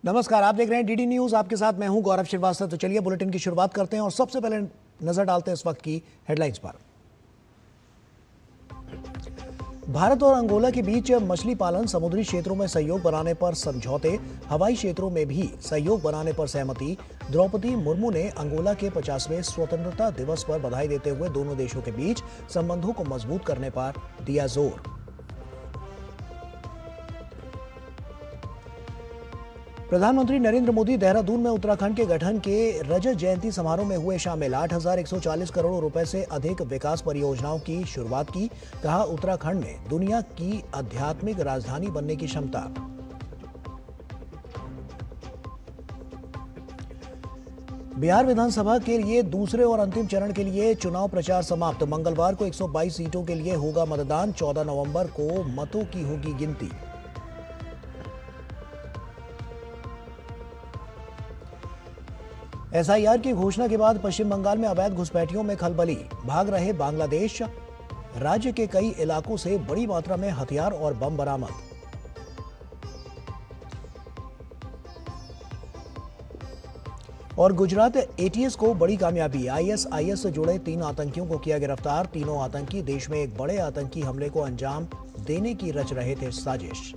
नमस्कार, आप देख रहे हैं डीडी न्यूज। आपके साथ मैं हूं गौरव श्रीवास्तव। तो चलिए बुलेटिन की शुरुआत करते हैं और सबसे पहले नजर डालते हैं इस वक्त की हेडलाइंस पर। भारत और अंगोला के बीच मछली पालन, समुद्री क्षेत्रों में सहयोग बनाने पर समझौते, हवाई क्षेत्रों में भी सहयोग बनाने पर सहमति। द्रौपदी मुर्मू ने अंगोला के 50वें स्वतंत्रता दिवस पर बधाई देते हुए दोनों देशों के बीच संबंधों को मजबूत करने पर दिया जोर। प्रधानमंत्री नरेंद्र मोदी देहरादून में उत्तराखंड के गठन के रजत जयंती समारोह में हुए शामिल। 8,140 करोड़ रुपए से अधिक विकास परियोजनाओं की शुरुआत की। कहा, उत्तराखंड में दुनिया की आध्यात्मिक राजधानी बनने की क्षमता। बिहार विधानसभा के लिए दूसरे और अंतिम चरण के लिए चुनाव प्रचार समाप्त। मंगलवार को 122 सीटों के लिए होगा मतदान। 14 नवंबर को मतों की होगी गिनती। एसआईआर की घोषणा के बाद पश्चिम बंगाल में अवैध घुसपैठियों में खलबली। भाग रहे बांग्लादेश। राज्य के कई इलाकों से बड़ी मात्रा में हथियार और बम बरामद। और गुजरात एटीएस को बड़ी कामयाबी। आईएसआईएस से जुड़े 3 आतंकियों को किया गिरफ्तार। तीनों आतंकी देश में एक बड़े आतंकी हमले को अंजाम देने की रच रहे थे साजिश।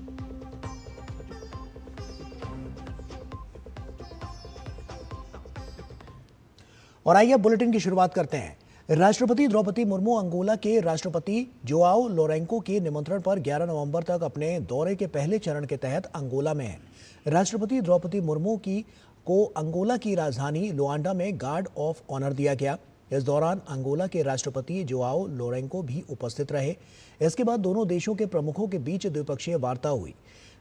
और आइए बुलेटिन की शुरुआत करते हैं। राष्ट्रपति द्रौपदी मुर्मू अंगोला के राष्ट्रपति जोआओ लोरेंको के निमंत्रण पर 11 नवंबर तक अपने दौरे के पहले चरण के तहत अंगोला में हैं। राष्ट्रपति द्रौपदी मुर्मू को अंगोला की राजधानी लुआंडा में गार्ड ऑफ ऑनर दिया गया। इस दौरान अंगोला के राष्ट्रपति जोआओ लोरेंको भी उपस्थित रहे। इसके बाद दोनों देशों के प्रमुखों के बीच द्विपक्षीय वार्ता हुई।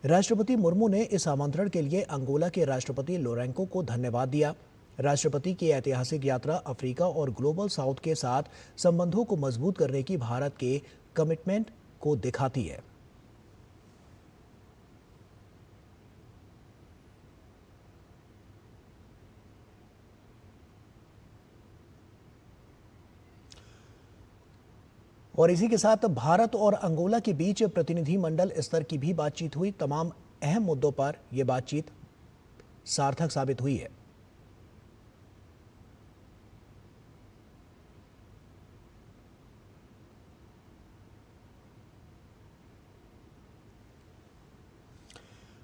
राष्ट्रपति मुर्मू ने इस आमंत्रण के लिए अंगोला के राष्ट्रपति लोरेंको को धन्यवाद दिया। राष्ट्रपति की ऐतिहासिक यात्रा अफ्रीका और ग्लोबल साउथ के साथ संबंधों को मजबूत करने की भारत के कमिटमेंट को दिखाती है। और इसी के साथ भारत और अंगोला के बीच प्रतिनिधिमंडल स्तर की भी बातचीत हुई। तमाम अहम मुद्दों पर यह बातचीत सार्थक साबित हुई है।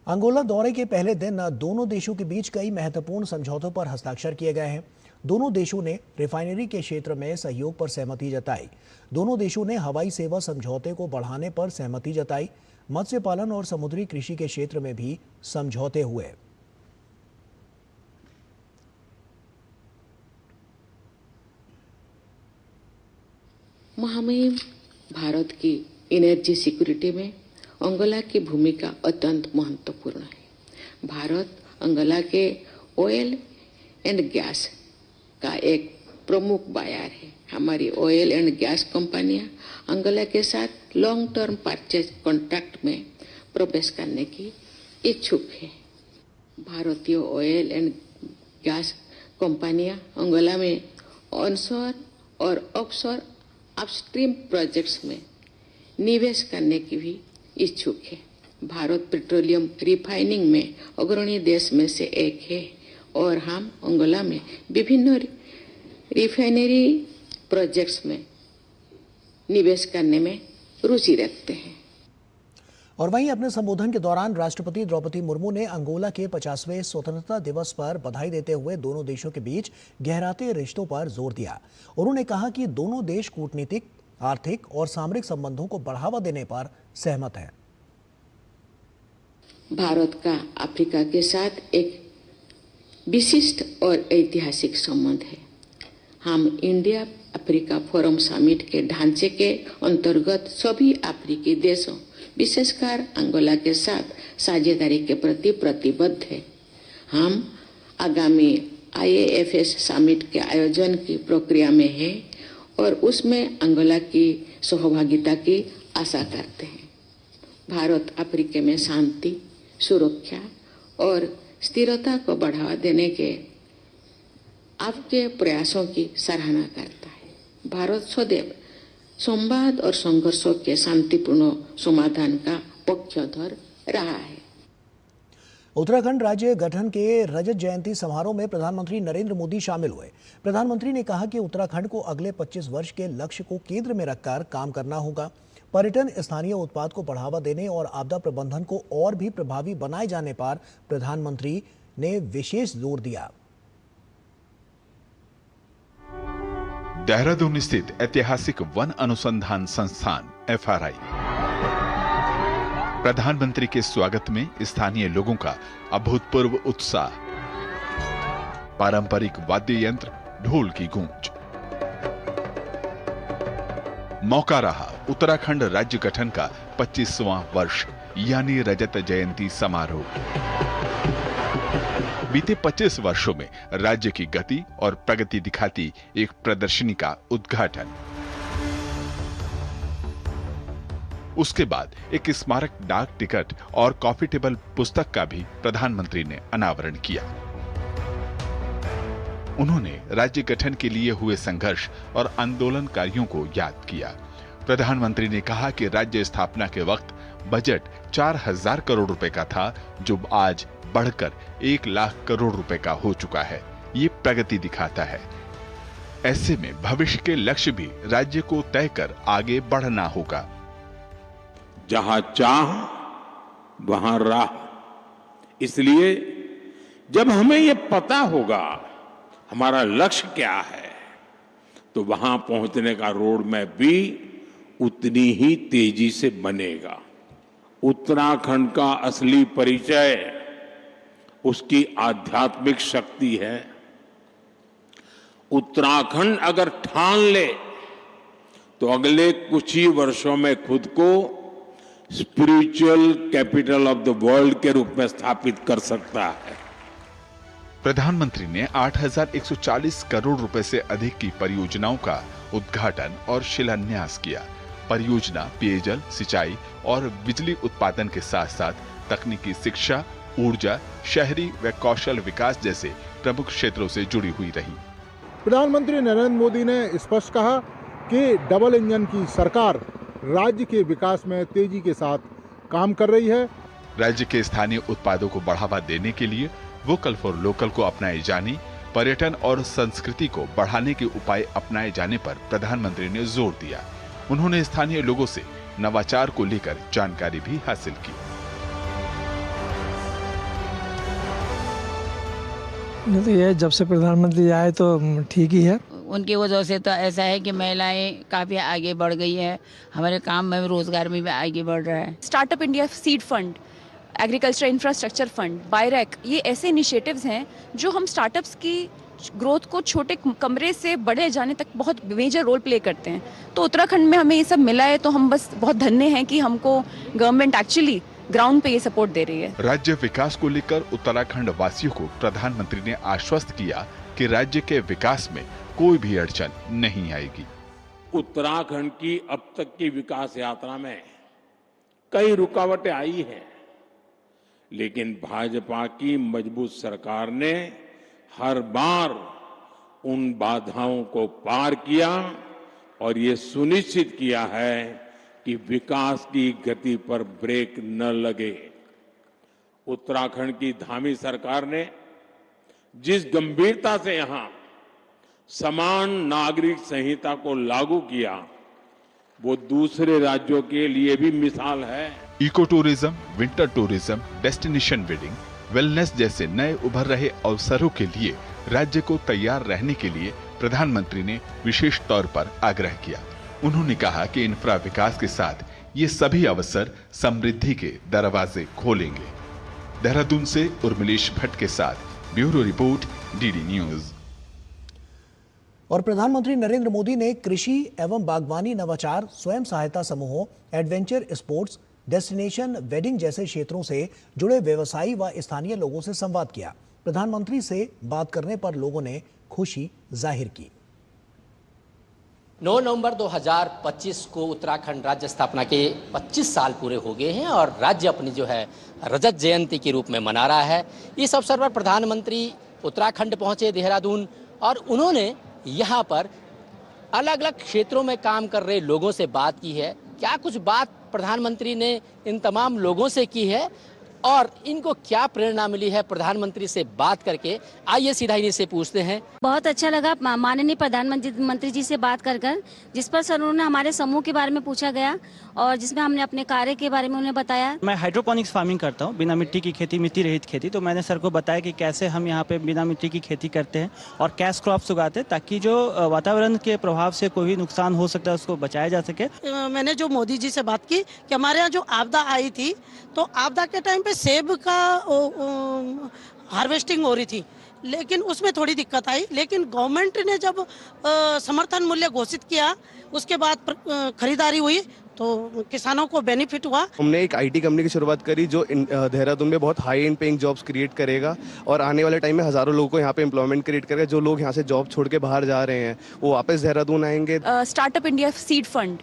अंगोला दौरे के पहले दिन दोनों देशों के बीच कई महत्वपूर्ण समझौतों पर हस्ताक्षर किए गए हैं। दोनों देशों ने रिफाइनरी के क्षेत्र में सहयोग पर सहमति जताई। दोनों देशों ने हवाई सेवा समझौते को बढ़ाने पर सहमति जताई। मत्स्य पालन और समुद्री कृषि के क्षेत्र में भी समझौते हुए। महामहिम भारत की एनर्जी सिक्योरिटी में अंगोला की भूमिका अत्यंत महत्वपूर्ण है। भारत अंगोला के ऑयल एंड गैस का एक प्रमुख बायर है। हमारी ऑयल एंड गैस कंपनियां अंगोला के साथ लॉन्ग टर्म परचेज कॉन्ट्रैक्ट में प्रवेश करने की इच्छुक है। भारतीय ऑयल एंड गैस कंपनियां अंगोला में ऑनशोर और ऑफशोर अपस्ट्रीम प्रोजेक्ट्स में निवेश करने की भी इच्छुक है। भारत पेट्रोलियम रिफाइनिंग में अग्रणी देश में से एक है और हम अंगोला में विभिन्न रिफाइनरी प्रोजेक्ट्स में निवेश करने में रुचि रखते हैं। और वहीं अपने संबोधन के दौरान राष्ट्रपति द्रौपदी मुर्मू ने अंगोला के 50वें स्वतंत्रता दिवस पर बधाई देते हुए दोनों देशों के बीच गहराते रिश्तों पर जोर दिया। उन्होंने कहा कि दोनों देश कूटनीतिक, आर्थिक और सामरिक संबंधों को बढ़ावा देने पर सहमत हैं। भारत का अफ्रीका के साथ एक विशिष्ट और ऐतिहासिक संबंध है। हम इंडिया अफ्रीका फोरम समिट के ढांचे के अंतर्गत सभी अफ्रीकी देशों, विशेषकर अंगोला के साथ साझेदारी के प्रति प्रतिबद्ध है। हम आगामी IAFS समिट के आयोजन की प्रक्रिया में हैं और उसमें अंगोला की सहभागिता की आशा करते हैं। भारत अफ्रीका में शांति, सुरक्षा और स्थिरता को बढ़ावा देने के आपके प्रयासों की सराहना करता है। भारत सदैव संवाद और संघर्षों के शांतिपूर्ण समाधान का पक्षधर रहा है। उत्तराखंड राज्य गठन के रजत जयंती समारोह में प्रधानमंत्री नरेंद्र मोदी शामिल हुए। प्रधानमंत्री ने कहा कि उत्तराखंड को अगले 25 वर्ष के लक्ष्य को केंद्र में रखकर काम करना होगा। पर्यटन, स्थानीय उत्पाद को बढ़ावा देने और आपदा प्रबंधन को और भी प्रभावी बनाए जाने पर प्रधानमंत्री ने विशेष जोर दिया। देहरादून स्थित ऐतिहासिक वन अनुसंधान संस्थान FRI प्रधानमंत्री के स्वागत में स्थानीय लोगों का अभूतपूर्व उत्साह, पारंपरिक वाद्य यंत्र, ढोल की गूंज। मौका रहा उत्तराखंड राज्य गठन का 25वां वर्ष यानी रजत जयंती समारोह। बीते 25 वर्षों में राज्य की गति और प्रगति दिखाती एक प्रदर्शनी का उद्घाटन। उसके बाद एक स्मारक डाक टिकट और कॉफी टेबल पुस्तक का भी प्रधानमंत्री ने अनावरण किया। उन्होंने राज्य गठन के लिए हुए संघर्ष और आंदोलनकारियों को याद किया। प्रधानमंत्री ने कहा कि राज्य स्थापना के वक्त बजट 4000 करोड़ रुपए का था, जो आज बढ़कर 1 लाख करोड़ रुपए का हो चुका है। ये प्रगति दिखाता है। ऐसे में भविष्य के लक्ष्य भी राज्य को तय कर आगे बढ़ना होगा। जहां चाह वहां राह। इसलिए जब हमें यह पता होगा हमारा लक्ष्य क्या है, तो वहां पहुंचने का रोड मैप भी उतनी ही तेजी से बनेगा। उत्तराखंड का असली परिचय उसकी आध्यात्मिक शक्ति है। उत्तराखंड अगर ठान ले तो अगले कुछ ही वर्षों में खुद को spiritual capital of the world के रूप में स्थापित कर सकता है। प्रधानमंत्री ने 8140 करोड़ रुपए से अधिक की परियोजनाओं का उद्घाटन और शिलान्यास किया। परियोजना पेयजल, सिंचाई और बिजली उत्पादन के साथ साथ तकनीकी शिक्षा, ऊर्जा, शहरी व कौशल विकास जैसे प्रमुख क्षेत्रों से जुड़ी हुई रही। प्रधानमंत्री नरेंद्र मोदी ने स्पष्ट कहा कि डबल इंजन की सरकार राज्य के विकास में तेजी के साथ काम कर रही है। राज्य के स्थानीय उत्पादों को बढ़ावा देने के लिए वोकल फॉर लोकल को अपनाए जाने, पर्यटन और संस्कृति को बढ़ाने के उपाय अपनाए जाने पर प्रधानमंत्री ने जोर दिया। उन्होंने स्थानीय लोगों से नवाचार को लेकर जानकारी भी हासिल की। नहीं तो ये जब से प्रधानमंत्री आए तो ठीक ही है। उनकी वजह से तो ऐसा है कि महिलाएं काफ़ी आगे बढ़ गई है, हमारे काम में रोजगार में भी आगे बढ़ रहा है। Startup India seed fund, agriculture infrastructure fund, BIRAC, ये ऐसे इनिशिएटिव्स हैं जो हम स्टार्टअप्स की ग्रोथ को छोटे कमरे से बड़े जाने तक बहुत मेजर रोल प्ले करते हैं। तो उत्तराखंड में हमें ये सब मिला है, तो हम बस बहुत धन्य हैं कि हमको गवर्नमेंट एक्चुअली ग्राउंड पे ये सपोर्ट दे रही है। राज्य विकास को लेकर उत्तराखंड वासियों को प्रधानमंत्री ने आश्वस्त किया कि राज्य के विकास में कोई भी अड़चन नहीं आएगी। उत्तराखंड की अब तक की विकास यात्रा में कई रुकावटें आई हैं, लेकिन भाजपा की मजबूत सरकार ने हर बार उन बाधाओं को पार किया और ये सुनिश्चित किया है कि विकास की गति पर ब्रेक न लगे। उत्तराखंड की धामी सरकार ने जिस गंभीरता से यहां समान नागरिक संहिता को लागू किया, वो दूसरे राज्यों के लिए भी मिसाल है। Eco tourism, winter tourism, destination wedding, wellness जैसे नए उभर रहे अवसरों के लिए राज्य को तैयार रहने के लिए प्रधानमंत्री ने विशेष तौर पर आग्रह किया। उन्होंने कहा कि इंफ्रा विकास के साथ ये सभी अवसर समृद्धि के दरवाजे खोलेंगे। देहरादून से उर्मिलेश भट्ट के साथ ब्यूरो रिपोर्ट, डीडी न्यूज। और प्रधानमंत्री नरेंद्र मोदी ने कृषि एवं बागवानी, नवाचार, स्वयं सहायता समूहों, एडवेंचर स्पोर्ट्स, डेस्टिनेशन वेडिंग जैसे क्षेत्रों से जुड़े व्यवसायी व स्थानीय लोगों से संवाद किया। प्रधानमंत्री से बात करने पर लोगों ने खुशी जाहिर की। 9 नवंबर 2025 को उत्तराखंड राज्य स्थापना के 25 साल पूरे हो गए हैं और राज्य अपनी जो है रजत जयंती के रूप में मना रहा है। इस अवसर पर प्रधानमंत्री उत्तराखंड पहुंचे, देहरादून, और उन्होंने यहाँ पर अलग अलग क्षेत्रों में काम कर रहे लोगों से बात की है। क्या कुछ बात प्रधानमंत्री ने इन तमाम लोगों से की है, और इनको क्या प्रेरणा मिली है प्रधानमंत्री से बात करके, आइए सीधा इन्हीं से पूछते हैं। बहुत अच्छा लगा माननीय प्रधानमंत्री जी से बात कर जिस पर सर उन्होंने हमारे समूह के बारे में पूछा गया और जिसमें हमने अपने कार्य के बारे में उन्हें बताया। मैं हाइड्रोपोनिक्स फार्मिंग करता हूँ, बिना मिट्टी की खेती, मिट्टी रहित खेती। तो मैंने सर को बताया कि कैसे हम यहाँ पे बिना मिट्टी की खेती करते हैं और कैश क्रॉप्स उगाते हैं ताकि जो वातावरण के प्रभाव से कोई भी नुकसान हो सकता है उसको बचाया जा सके। मैंने जो मोदी जी से बात की कि हमारे यहाँ जो आपदा आई थी तो आपदा के टाइम पे सेब का हार्वेस्टिंग हो रही थी, लेकिन उसमें थोड़ी दिक्कत आई। लेकिन गवर्नमेंट ने जब समर्थन मूल्य घोषित किया उसके बाद खरीदारी हुई तो किसानों को बेनिफिट हुआ। हमने एक आईटी कंपनी की शुरुआत करी जो देहरादून में बहुत high and paying jobs create करेगा और आने वाले टाइम में हजारों लोगों को यहाँ पे एम्प्लॉयमेंट क्रिएट करेगा। जो लोग यहाँ से जॉब छोड़ के बाहर जा रहे हैं वो वापस देहरादून आएंगे। Startup India seed fund,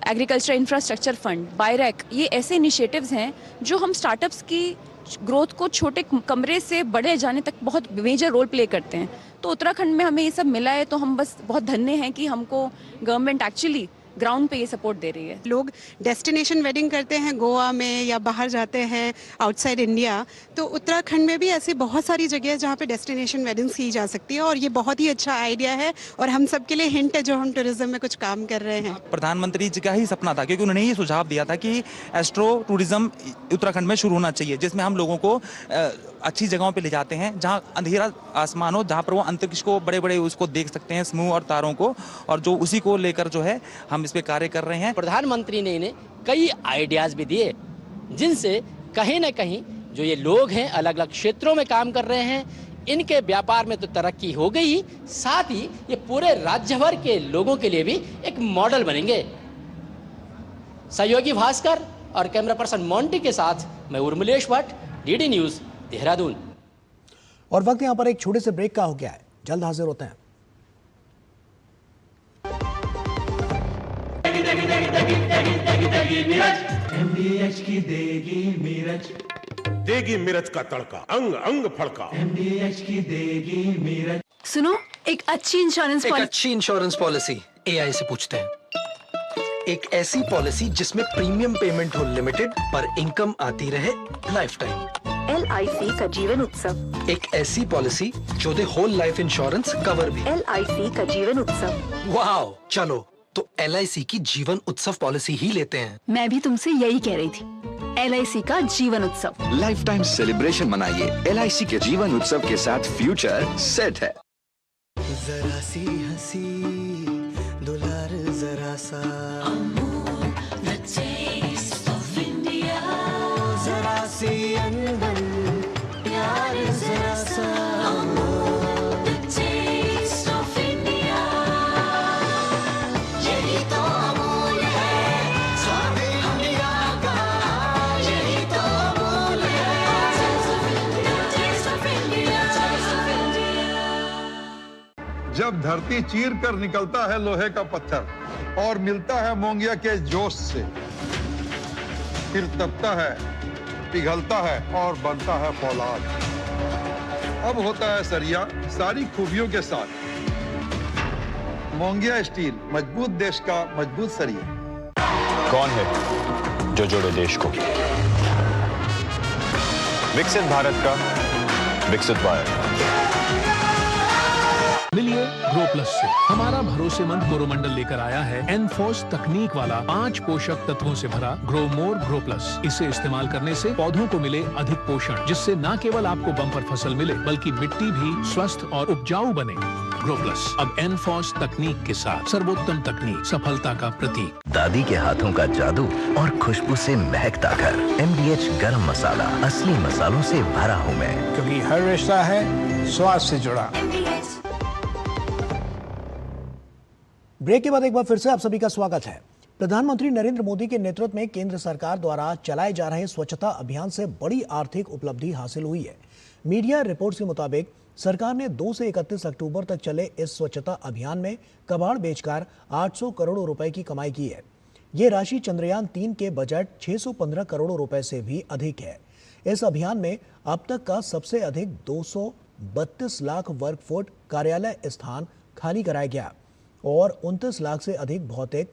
agriculture infrastructure fund, BIRAC, ये ऐसे इनिशिएटिव्स हैं जो हम स्टार्टअप्स की ग्रोथ को छोटे कमरे से बड़े जाने तक बहुत मेजर रोल प्ले करते हैं। तो उत्तराखंड में हमें ये सब मिला है तो हम बस बहुत धन्य हैं कि हमको गवर्नमेंट एक्चुअली ग्राउंड पे ये सपोर्ट दे रही है। लोग डेस्टिनेशन वेडिंग करते हैं गोवा में या बाहर जाते हैं आउटसाइड इंडिया, तो उत्तराखंड में भी ऐसी बहुत सारी जगह है जहाँ पे डेस्टिनेशन वेडिंग्स की जा सकती है और ये बहुत ही अच्छा आइडिया है और हम सब के लिए हिंट है जो हम टूरिज्म में कुछ काम कर रहे हैं। प्रधानमंत्री जी का ही सपना था क्योंकि उन्होंने ये सुझाव दिया था कि एस्ट्रो टूरिज्म उत्तराखंड में शुरू होना चाहिए, जिसमें हम लोगों को अच्छी जगहों पे ले जाते हैं जहां अंधेरा आसमान हो, जहां पर वो अंतरिक्ष को बड़े बड़े उसको देख सकते हैं, समूह और तारों को, और जो उसी को लेकर जो है हम इस पे कार्य कर रहे हैं। प्रधानमंत्री ने इन्हें कई आइडियाज भी दिए जिनसे कहीं ना कहीं जो ये लोग हैं अलग अलग क्षेत्रों में काम कर रहे हैं, इनके व्यापार में तो तरक्की हो गई, साथ ही ये पूरे राज्य भर के लोगों के लिए भी एक मॉडल बनेंगे। सहयोगी भास्कर और कैमरा पर्सन मोंटी के साथ मैं उर्मिलेश भट्ट, डीडी न्यूज, देहरादून। और वक्त यहां पर एक छोटे से ब्रेक का हो गया है, जल्द हाजिर होते हैं। MDH की देगी मिर्च, देगी मिर्च का तड़का, अंग अंग फड़का। MDH की देगी मिर्च। सुनो, एक अच्छी इंश्योरेंस पॉलिसी AI से पूछते हैं। एक ऐसी पॉलिसी जिसमें प्रीमियम पेमेंट हो लिमिटेड पर इनकम आती रहे लाइफ टाइम। LIC का जीवन उत्सव। एक ऐसी पॉलिसी जो दे होल लाइफ इंश्योरेंस कवर भी। LIC का जीवन उत्सव। वाह, चलो तो LIC की जीवन उत्सव पॉलिसी ही लेते हैं। मैं भी तुमसे यही कह रही थी, LIC का जीवन उत्सव। लाइफ टाइम सेलिब्रेशन मनाइए LIC के जीवन उत्सव के साथ, फ्यूचर सेट है। जरा सी हंसी दुलार जरा सा, जरा सी अनबन प्यार जरा सा, यही तो अमूल है स्वाद इंडिया का, यही तो अमूल है। जब धरती चीर कर निकलता है लोहे का पत्थर और मिलता है मोंगिया के जोश से, फिर तपता है, पिघलता है और बनता है फौलाद। अब होता है सरिया सारी खूबियों के साथ। मोंगिया स्टील, मजबूत देश का मजबूत सरिया। कौन है जो जोड़े देश को? विकसित भारत का विकसित भारत। मिलिए ग्रो प्लस से। हमारा भरोसेमंद कोरोमंडल लेकर आया है एनफोर्स तकनीक वाला 5 पोषक तत्वों से भरा ग्रो मोर ग्रो प्लस। इसे इस्तेमाल करने से पौधों को मिले अधिक पोषण, जिससे न केवल आपको बम्पर फसल मिले बल्कि मिट्टी भी स्वस्थ और उपजाऊ बने। ग्रो प्लस अब एनफोर्स तकनीक के साथ, सर्वोत्तम तकनीक, सफलता का प्रतीक। दादी के हाथों का जादू और खुशबू से महकता घर। MDH गरम मसाला, असली मसालों से भरा हूँ मैं, क्योंकि हर रिश्ता है स्वाद से जुड़ा। ब्रेक के बाद एक बार फिर से आप सभी का स्वागत है। प्रधानमंत्री नरेंद्र मोदी के नेतृत्व में केंद्र सरकार द्वारा चलाए जा रहे स्वच्छता अभियान से बड़ी आर्थिक उपलब्धि हासिल हुई है। मीडिया रिपोर्ट्स के मुताबिक सरकार ने 2 से 31 अक्टूबर तक चले इस स्वच्छता अभियान में कबाड़ बेचकर 800 करोड़ रुपए की कमाई की है। ये राशि चंद्रयान 3 के बजट 615 करोड़ रुपए से भी अधिक है। इस अभियान में अब तक का सबसे अधिक 232 लाख वर्ग फुट कार्यालय स्थान खाली कराया गया और 29 लाख से अधिक भौतिक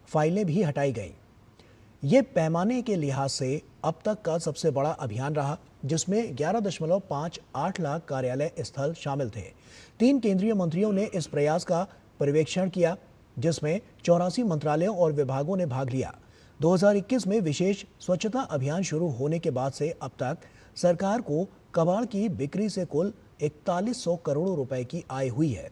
फाइलें भी हटाई गई। ये पैमाने के लिहाज से अब तक का सबसे बड़ा अभियान रहा, जिसमें 11.58 लाख कार्यालय स्थल शामिल थे। 3 केंद्रीय मंत्रियों ने इस प्रयास का पर्यवेक्षण किया, जिसमें 84 मंत्रालयों और विभागों ने भाग लिया। 2021 में विशेष स्वच्छता अभियान शुरू होने के बाद से अब तक सरकार को कबाड़ की बिक्री से कुल 4100 करोड़ रुपए की आय हुई है।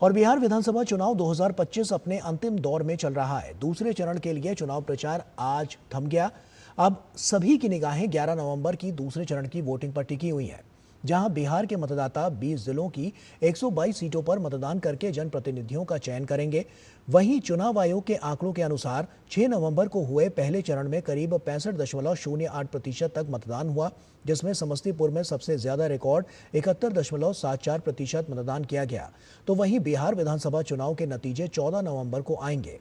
और बिहार विधानसभा चुनाव 2025 अपने अंतिम दौर में चल रहा है। दूसरे चरण के लिए चुनाव प्रचार आज थम गया। अब सभी की निगाहें 11 नवंबर की दूसरे चरण की वोटिंग पर टिकी हुई हैं, जहां बिहार के मतदाता 20 जिलों की 122 सीटों पर मतदान करके जनप्रतिनिधियों का चयन करेंगे। वहीं चुनाव आयोग के आंकड़ों के अनुसार 6 नवंबर को हुए पहले चरण में करीब 65.08% तक मतदान हुआ, जिसमें समस्तीपुर में सबसे ज्यादा रिकॉर्ड 71.74% मतदान किया गया। तो वहीं बिहार विधानसभा चुनाव के नतीजे 14 नवंबर को आएंगे।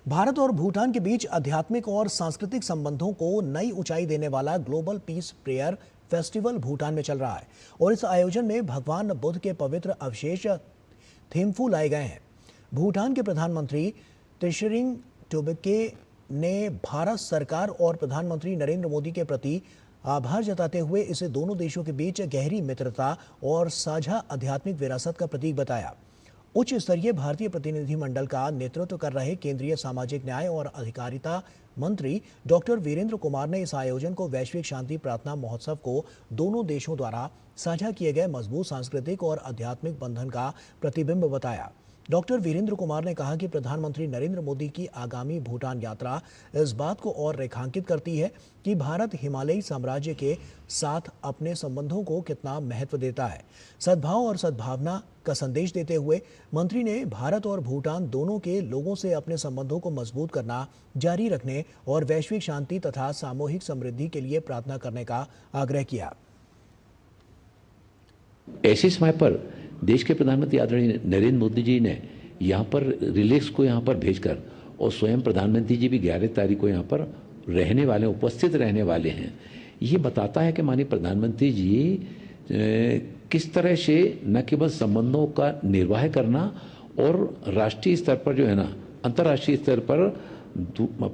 भारत और भूटान के बीच आध्यात्मिक और सांस्कृतिक संबंधों को नई ऊंचाई देने वाला global piece prayer festival Bhutan में चल रहा है और इस आयोजन में भगवान बुद्ध के पवित्र अवशेष थिम्फू लाए गए हैं। भूटान के प्रधानमंत्री त्शेरिंग टोब्गे ने भारत सरकार और प्रधानमंत्री नरेंद्र मोदी के प्रति आभार जताते हुए इसे दोनों देशों के बीच गहरी मित्रता और साझा आध्यात्मिक विरासत का प्रतीक बताया। उच्च स्तरीय भारतीय प्रतिनिधिमंडल का नेतृत्व कर रहे केंद्रीय सामाजिक न्याय और अधिकारिता मंत्री डॉक्टर वीरेंद्र कुमार ने इस आयोजन को वैश्विक शांति प्रार्थना महोत्सव को दोनों देशों द्वारा साझा किए गए मजबूत सांस्कृतिक और आध्यात्मिक बंधन का प्रतिबिंब बताया। डॉक्टर वीरेंद्र कुमार ने कहा कि प्रधानमंत्री नरेंद्र मोदी की आगामी भूटान यात्रा इस बात को और रेखांकित करती है कि भारत हिमालयी साम्राज्य के साथ अपने संबंधों को कितना महत्व देता है। सद्भाव और सद्भावना का संदेश देते हुए मंत्री ने भारत और भूटान दोनों के लोगों से अपने संबंधों को मजबूत करना जारी रखने और वैश्विक शांति तथा सामूहिक समृद्धि के लिए प्रार्थना करने का आग्रह किया। ऐसे समय पर देश के प्रधानमंत्री आदरणीय नरेंद्र मोदी जी ने यहाँ पर रिलेक्स को यहाँ पर भेजकर और स्वयं प्रधानमंत्री जी भी 11 तारीख को यहाँ पर रहने वाले, उपस्थित रहने वाले हैं। ये बताता है कि माननीय प्रधानमंत्री जी किस तरह से न केवल संबंधों का निर्वाह करना और राष्ट्रीय स्तर पर जो है ना, अंतर्राष्ट्रीय स्तर पर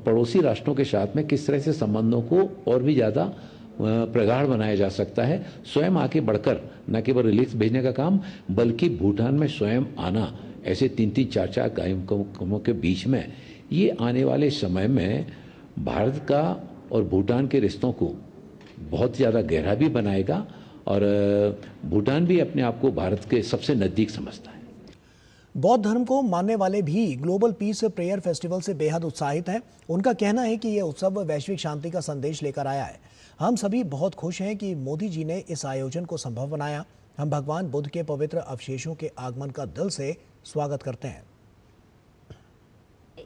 पड़ोसी राष्ट्रों के साथ में किस तरह से संबंधों को और भी ज़्यादा प्रगाढ़ बनाया जा सकता है। स्वयं आके बढ़कर न केवल रिलीज भेजने का काम, बल्कि भूटान में स्वयं आना, ऐसे 3-3, 4-4 कार्यक्रमों के बीच में ये आने वाले समय में भारत का और भूटान के रिश्तों को बहुत ज़्यादा गहरा भी बनाएगा और भूटान भी अपने आप को भारत के सबसे नज़दीक समझता है। बौद्ध धर्म को मानने वाले भी ग्लोबल पीस प्रेयर फेस्टिवल से बेहद उत्साहित हैं। उनका कहना है कि यह उत्सव वैश्विक शांति का संदेश लेकर आया है। हम सभी बहुत खुश हैं कि मोदी जी ने इस आयोजन को संभव बनाया। हम भगवान बुद्ध के पवित्र अवशेषों के आगमन का दिल से स्वागत करते हैं।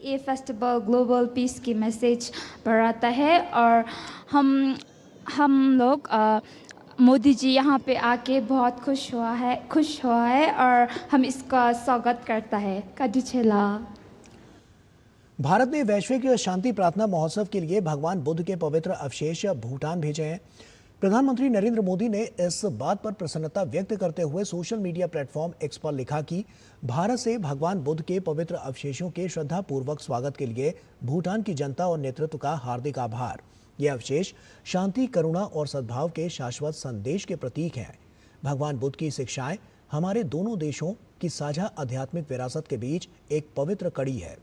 ये फेस्टिवल ग्लोबल पीस की मैसेज बढ़ाता है और हम लोग मोदी जी यहाँ पे आके बहुत खुश हुआ है और हम इसका स्वागत करता है। काजुचेला। भारत ने वैश्विक शांति प्रार्थना महोत्सव के लिए भगवान बुद्ध के पवित्र अवशेष भूटान भेजे हैं। प्रधानमंत्री नरेंद्र मोदी ने इस बात पर प्रसन्नता व्यक्त करते हुए सोशल मीडिया प्लेटफॉर्म एक्स पर लिखा कि भारत से भगवान बुद्ध के पवित्र अवशेषों के श्रद्धापूर्वक स्वागत के लिए भूटान की जनता और नेतृत्व का हार्दिक आभार। ये अवशेष शांति, करुणा और सद्भाव के शाश्वत संदेश के प्रतीक हैं। भगवान बुद्ध की शिक्षाएं हमारे दोनों देशों की साझा आध्यात्मिक विरासत के बीच एक पवित्र कड़ी है।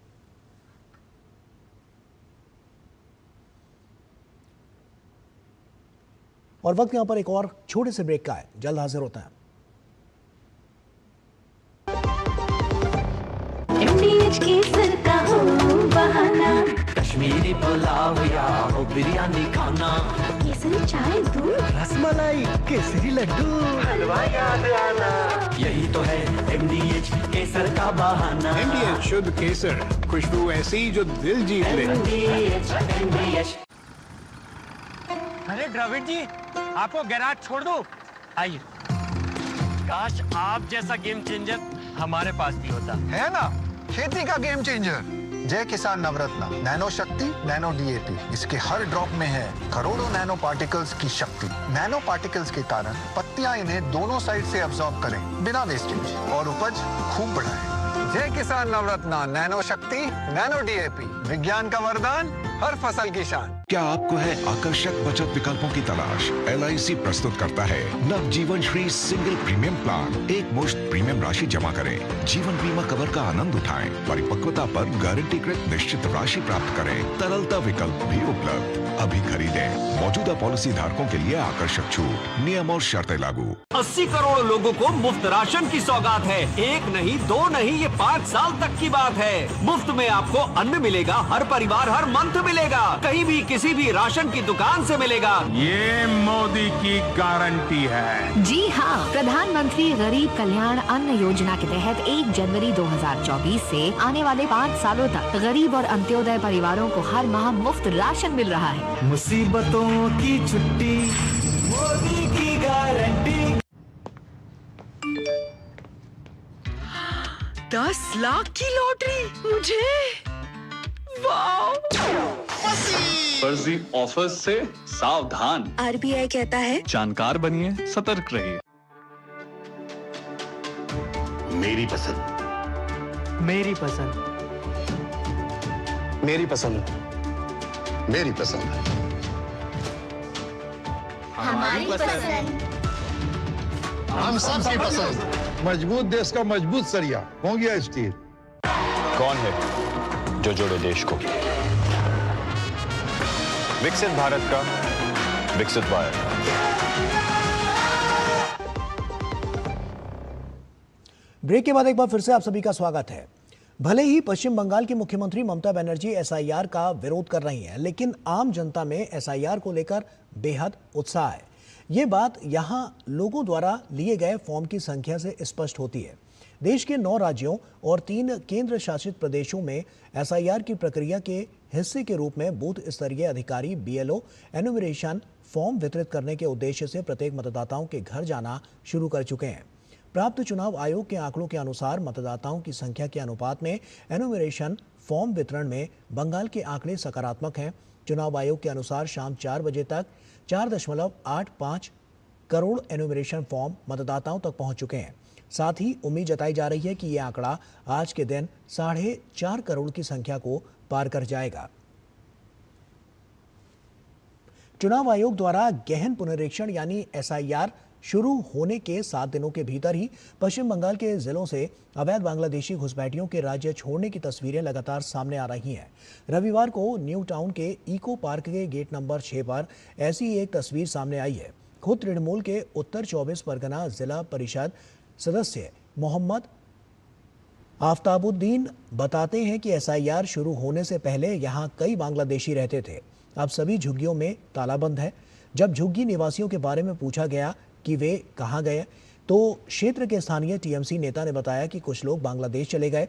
और वक्त यहां पर एक और छोटे से ब्रेक का है, जल्द हाजिर होता है। MDH केसर का हो बहाना, कश्मीरी पुलाव या हो बिरयानी खाना, केसरी चाय दूध, रसमलाई, केसरी लड्डू, हलवा याद आना, यही तो है MDH केसर का बहाना। MDH शुद्ध केसर, खुशबू ऐसी जो दिल जीत ले। MDH। अरे द्रविड़ जी, आपको गैराज छोड़ दो, आइए। काश आप जैसा गेम चेंजर हमारे पास भी होता। है ना, खेती का गेम चेंजर। जय किसान नवरत्ना नैनो शक्ति नैनो डीएपी, इसके हर ड्रॉप में है करोड़ों नैनो पार्टिकल्स की शक्ति। नैनो पार्टिकल्स के कारण पत्तियां इन्हें दोनों साइड से अब्सॉर्ब करें बिना वेस्टेज और उपज खूब बढ़ाएं। जय किसान नवरत्ना नैनो शक्ति नैनो डीएपी, विज्ञान का वरदान हर फसल की शान। क्या आपको है आकर्षक बचत विकल्पों की तलाश? LIC प्रस्तुत करता है नव जीवन श्री सिंगल प्रीमियम प्लान। एक मुश्त प्रीमियम राशि जमा करें, जीवन बीमा कवर का आनंद उठाएं, परिपक्वता पर गारंटीकृत निश्चित राशि प्राप्त करें, तरलता विकल्प भी उपलब्ध। अभी खरीदें। मौजूदा पॉलिसी धारकों के लिए आकर्षक छूट, नियम और शर्तें लागू। 80 करोड़ लोगों को मुफ्त राशन की सौगात है। एक नहीं, दो नहीं, ये 5 साल तक की बात है। मुफ्त में आपको अन्न मिलेगा, हर परिवार हर मंथ मिलेगा, कहीं भी किसी भी राशन की दुकान से मिलेगा। ये मोदी की गारंटी है। जी हाँ, प्रधानमंत्री गरीब कल्याण अन्न योजना के तहत 1 जनवरी 2024 से आने वाले 5 सालों तक गरीब और अंत्योदय परिवारों को हर माह मुफ्त राशन मिल रहा है। मुसीबतों की छुट्टी, मोदी की गारंटी। 10 लाख की लॉटरी मुझे, वाह! फर्जी ऑफर्स से सावधान। RBI कहता है जानकार बनिए, सतर्क रहिए। मेरी पसंद, मेरी पसंद, मेरी पसंद, मेरी पसंद, हमारी पसंद, हम सबकी पसंद। मजबूत देश का मजबूत सरिया हो गया स्टील। कौन है जो जोड़े देश को? विकसित भारत का विकसित भारत। ब्रेक के बाद एक बार फिर से आप सभी का स्वागत है। भले ही पश्चिम बंगाल की मुख्यमंत्री ममता बनर्जी SIR का विरोध कर रही हैं, लेकिन आम जनता में SIR को लेकर बेहद उत्साह है। ये बात यहां लोगों द्वारा लिए गए फॉर्म की संख्या से स्पष्ट होती है। देश के 9 राज्यों और 3 केंद्र शासित प्रदेशों में SIR की प्रक्रिया के हिस्से के रूप में बूथ स्तरीय अधिकारी BLO एनुमरेशन फॉर्म वितरित करने के उद्देश्य से प्रत्येक मतदाताओं के घर जाना शुरू कर चुके हैं। प्राप्त चुनाव आयोग के आंकड़ों के अनुसार मतदाताओं की संख्या के अनुपात में एनुमरेशन फॉर्म वितरण में बंगाल के आंकड़े सकारात्मक हैं। चुनाव आयोग के अनुसार शाम 4 बजे तक 4.85 करोड़ एनुमरेशन फॉर्म मतदाताओं तक पहुंच चुके हैं। साथ ही उम्मीद जताई जा रही है कि यह आंकड़ा आज के दिन 4.5 करोड़ की संख्या को पार कर जाएगा। चुनाव आयोग द्वारा गहन पुनरीक्षण यानी SIR शुरू होने के 7 दिनों के भीतर ही पश्चिम बंगाल के जिलों से अवैध बांग्लादेशी घुसपैठियों के राज्य छोड़ने की तस्वीरें लगातार सामने आ रही हैं। रविवार को न्यू टाउन के इको पार्क के गेट नंबर 6 पर ऐसी एक तस्वीर सामने आई है। खुद तृणमूल के उत्तर 24 परगना जिला परिषद सदस्य मोहम्मद आफ्ताबुद्दीन बताते हैं कि SIR शुरू होने से पहले यहाँ कई बांग्लादेशी रहते थे। अब सभी झुग्गियों में तालाबंद है। जब झुग्गी निवासियों के बारे में पूछा गया कि वे कहाँ गए, तो क्षेत्र के स्थानीय TMC नेता ने बताया कि कुछ लोग बांग्लादेश चले गए।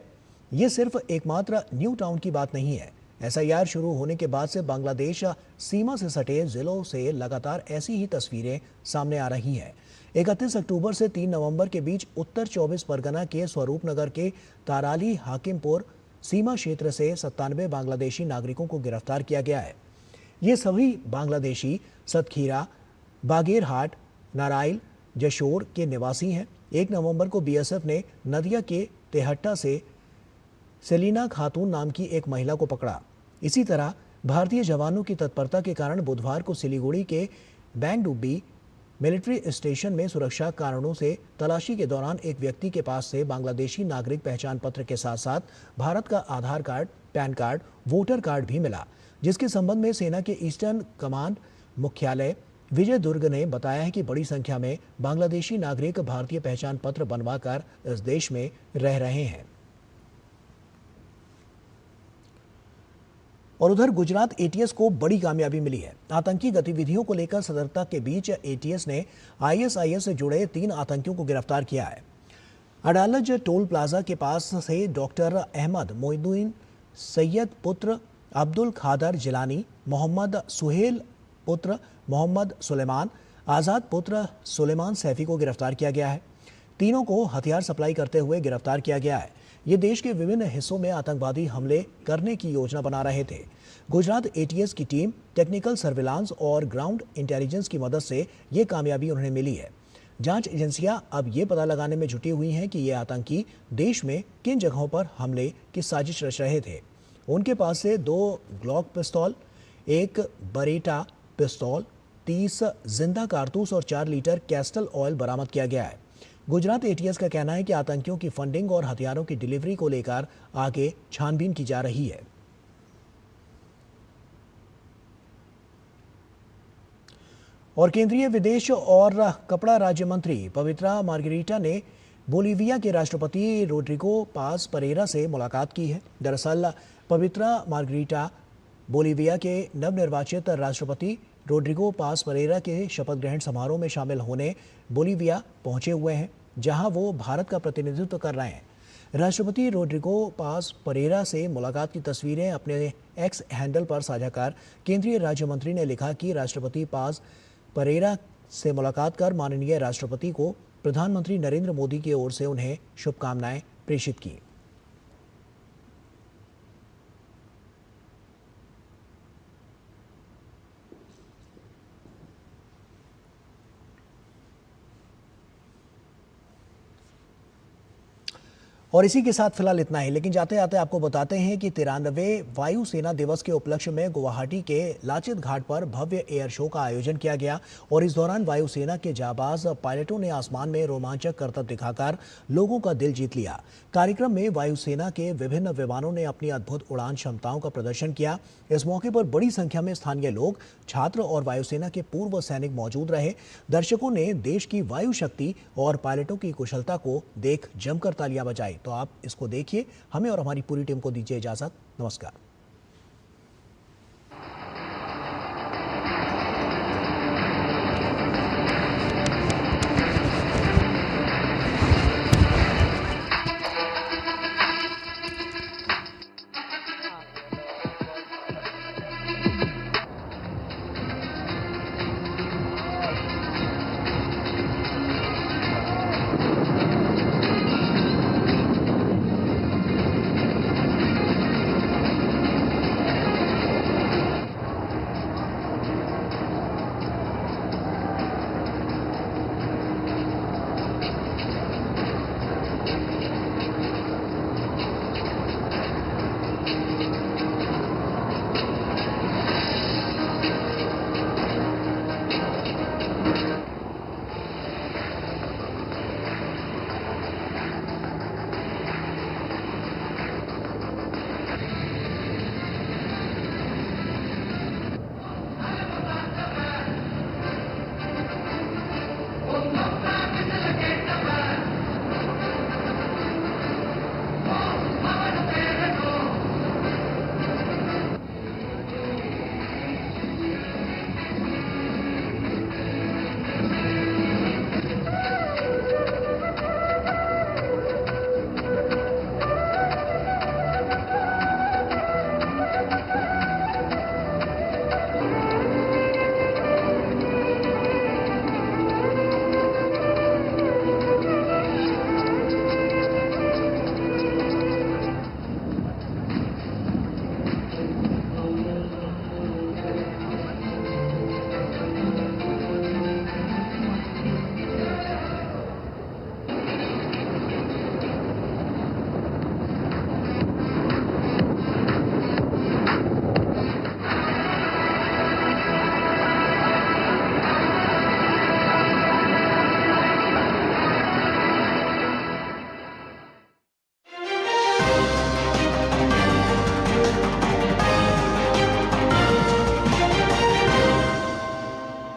ये सिर्फ एकमात्र न्यू टाउन की बात नहीं है। SIR शुरू होने के बाद से बांग्लादेश सीमा से सटे जिलों से लगातार ऐसी ही तस्वीरें सामने आ रही हैं। 31 अक्टूबर से 3 नवंबर के बीच उत्तर 24 परगना के स्वरूपनगर के ताराली हाकिमपुर सीमा क्षेत्र से 97 बांग्लादेशी नागरिकों को गिरफ्तार किया गया है। ये सभी बांग्लादेशी सतखीरा, बागेरहाट, नाराइल, जशोर के निवासी हैं। 1 नवंबर को BSF ने नदिया के तेहट्टा से सेलिना खातून नाम की एक महिला को पकड़ा। इसी तरह भारतीय जवानों की तत्परता के कारण बुधवार को सिलीगुड़ी के बैंगडुब्बी मिलिट्री स्टेशन में सुरक्षा कारणों से तलाशी के दौरान एक व्यक्ति के पास से बांग्लादेशी नागरिक पहचान पत्र के साथ साथ भारत का Aadhaar card, PAN card, voter card भी मिला, जिसके संबंध में सेना के ईस्टर्न कमांड मुख्यालय विजय दुर्ग ने बताया है कि बड़ी संख्या में बांग्लादेशी नागरिक भारतीय पहचान पत्र बनवाकर इस देश में रह रहे हैं। और उधर गुजरात ATS को बड़ी कामयाबी मिली है। आतंकी गतिविधियों को लेकर सतर्कता के बीच ATS ने ISIS से जुड़े 3 आतंकियों को गिरफ्तार किया है। अडालज टोल प्लाजा के पास से डॉक्टर अहमद मोइनुद्दीन, सैयद पुत्र अब्दुल खादर जिलानी, मोहम्मद सुहेल पुत्र मोहम्मद सुलेमान, आज़ाद पुत्र सुलेमान सैफी को गिरफ्तार किया गया है। तीनों को हथियार सप्लाई करते हुए गिरफ्तार किया गया है। ये देश के विभिन्न हिस्सों में आतंकवादी हमले करने की योजना बना रहे थे। गुजरात एटीएस की टीम टेक्निकल सर्विलांस और ग्राउंड इंटेलिजेंस की मदद से ये कामयाबी उन्हें मिली है। जांच एजेंसियां अब ये पता लगाने में जुटी हुई हैं कि ये आतंकी देश में किन जगहों पर हमले की साजिश रच रहे थे। उनके पास से 2 ग्लॉक पिस्तौल, 1 बरेटा पिस्तौल, 30 जिंदा कारतूस और 4 लीटर कैस्टल ऑयल बरामद किया गया है। गुजरात एटीएस का कहना है कि आतंकियों की फंडिंग और हथियारों की डिलीवरी को लेकर आगे छानबीन की जा रही है। और केंद्रीय विदेश और कपड़ा राज्य मंत्री पवित्रा मार्गेरिटा ने बोलीविया के राष्ट्रपति रोड्रिगो पाज परेरा से मुलाकात की है। दरअसल पवित्रा मार्गेरिटा बोलीविया के नवनिर्वाचित राष्ट्रपति रोड्रिगो पाज परेरा के शपथ ग्रहण समारोह में शामिल होने बोलीविया पहुंचे हुए हैं, जहां वो भारत का प्रतिनिधित्व कर रहे हैं। राष्ट्रपति रोड्रिगो पाज परेरा से मुलाकात की तस्वीरें अपने एक्स हैंडल पर साझा कर केंद्रीय राज्य मंत्री ने लिखा कि राष्ट्रपति पाज परेरा से मुलाकात कर माननीय राष्ट्रपति को प्रधानमंत्री नरेंद्र मोदी की ओर से उन्हें शुभकामनाएं प्रेषित की। और इसी के साथ फिलहाल इतना ही, लेकिन जाते जाते आपको बताते हैं कि 93वें वायुसेना दिवस के उपलक्ष्य में गुवाहाटी के लाचित घाट पर भव्य एयर शो का आयोजन किया गया और इस दौरान वायुसेना के जाबाज पायलटों ने आसमान में रोमांचक करतब दिखाकर लोगों का दिल जीत लिया। कार्यक्रम में वायुसेना के विभिन्न विमानों ने अपनी अद्भुत उड़ान क्षमताओं का प्रदर्शन किया। इस मौके पर बड़ी संख्या में स्थानीय लोग, छात्र और वायुसेना के पूर्व सैनिक मौजूद रहे। दर्शकों ने देश की वायु शक्ति और पायलटों की कुशलता को देख जमकर तालियां बजाई। तो आप इसको देखिए। हमें और हमारी पूरी टीम को दीजिए इजाजत। नमस्कार।